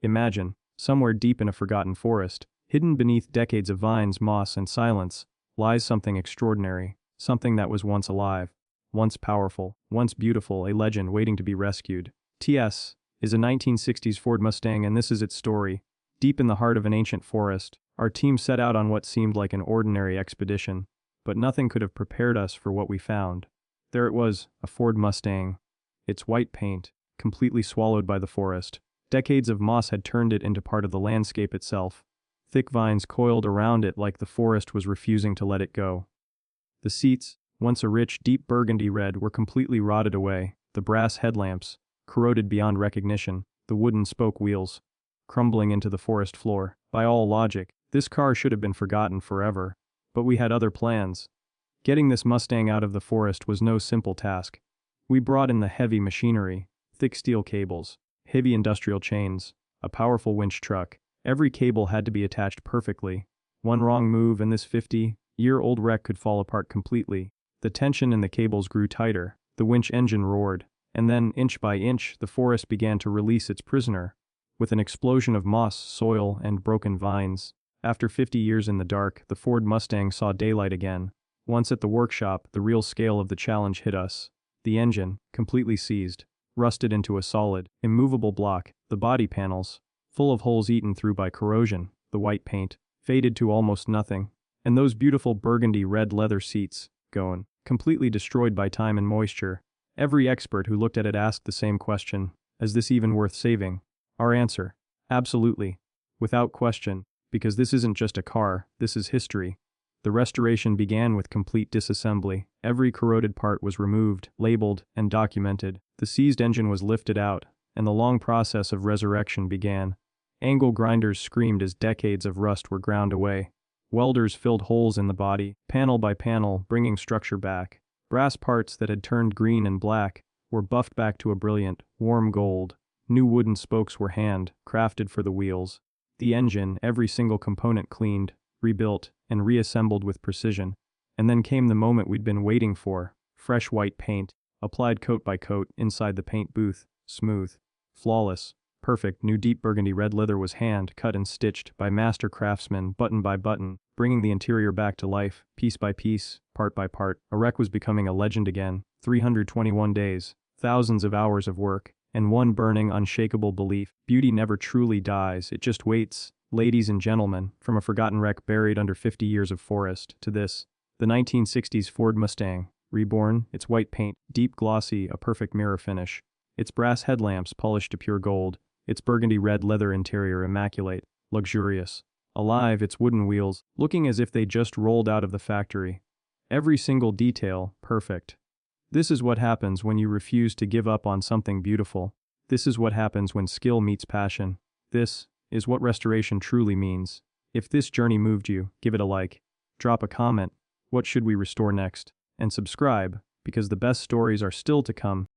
Imagine, somewhere deep in a forgotten forest, hidden beneath decades of vines, moss, and silence, lies something extraordinary, something that was once alive, once powerful, once beautiful, a legend waiting to be rescued. TS is a 1960s Ford Mustang, and this is its story. Deep in the heart of an ancient forest, our team set out on what seemed like an ordinary expedition, but nothing could have prepared us for what we found. There it was, a Ford Mustang. Its white paint, completely swallowed by the forest. Decades of moss had turned it into part of the landscape itself. Thick vines coiled around it like the forest was refusing to let it go. The seats, once a rich, deep burgundy red, were completely rotted away, the brass headlamps, corroded beyond recognition, the wooden spoke wheels, crumbling into the forest floor. By all logic, this car should have been forgotten forever, but we had other plans. Getting this Mustang out of the forest was no simple task. We brought in the heavy machinery, thick steel cables, heavy industrial chains, a powerful winch truck. Every cable had to be attached perfectly. One wrong move and this 50-year-old wreck could fall apart completely. The tension in the cables grew tighter, the winch engine roared, and then, inch by inch, the forest began to release its prisoner. With an explosion of moss, soil, and broken vines, after 50 years in the dark, the Ford Mustang saw daylight again. Once at the workshop, the real scale of the challenge hit us. The engine, completely seized, rusted into a solid, immovable block. The body panels, full of holes eaten through by corrosion, the white paint, faded to almost nothing, and those beautiful burgundy red leather seats, gone, completely destroyed by time and moisture. Every expert who looked at it asked the same question: is this even worth saving? Our answer: absolutely. Without question, because this isn't just a car, this is history. The restoration began with complete disassembly. Every corroded part was removed, labeled, and documented. The seized engine was lifted out, and the long process of resurrection began. Angle grinders screamed as decades of rust were ground away. Welders filled holes in the body, panel by panel, bringing structure back. Brass parts that had turned green and black were buffed back to a brilliant, warm gold. New wooden spokes were hand-crafted for the wheels. The engine, every single component cleaned, rebuilt, and reassembled with precision. And then came the moment we'd been waiting for: fresh white paint, applied coat by coat inside the paint booth. Smooth, flawless, perfect new deep burgundy red leather was hand-cut and stitched by master craftsmen button by button, bringing the interior back to life, piece by piece, part by part. A wreck was becoming a legend again. 321 days, thousands of hours of work, and one burning, unshakable belief: beauty never truly dies, it just waits. Ladies and gentlemen, from a forgotten wreck buried under 50 years of forest, to this, the 1960s Ford Mustang, reborn, its white paint, deep glossy, a perfect mirror finish, its brass headlamps polished to pure gold, its burgundy red leather interior immaculate, luxurious, alive, its wooden wheels, looking as if they just rolled out of the factory. Every single detail, perfect. This is what happens when you refuse to give up on something beautiful. This is what happens when skill meets passion. This is what restoration truly means. If this journey moved you, give it a like. Drop a comment. What should we restore next? And subscribe, because the best stories are still to come.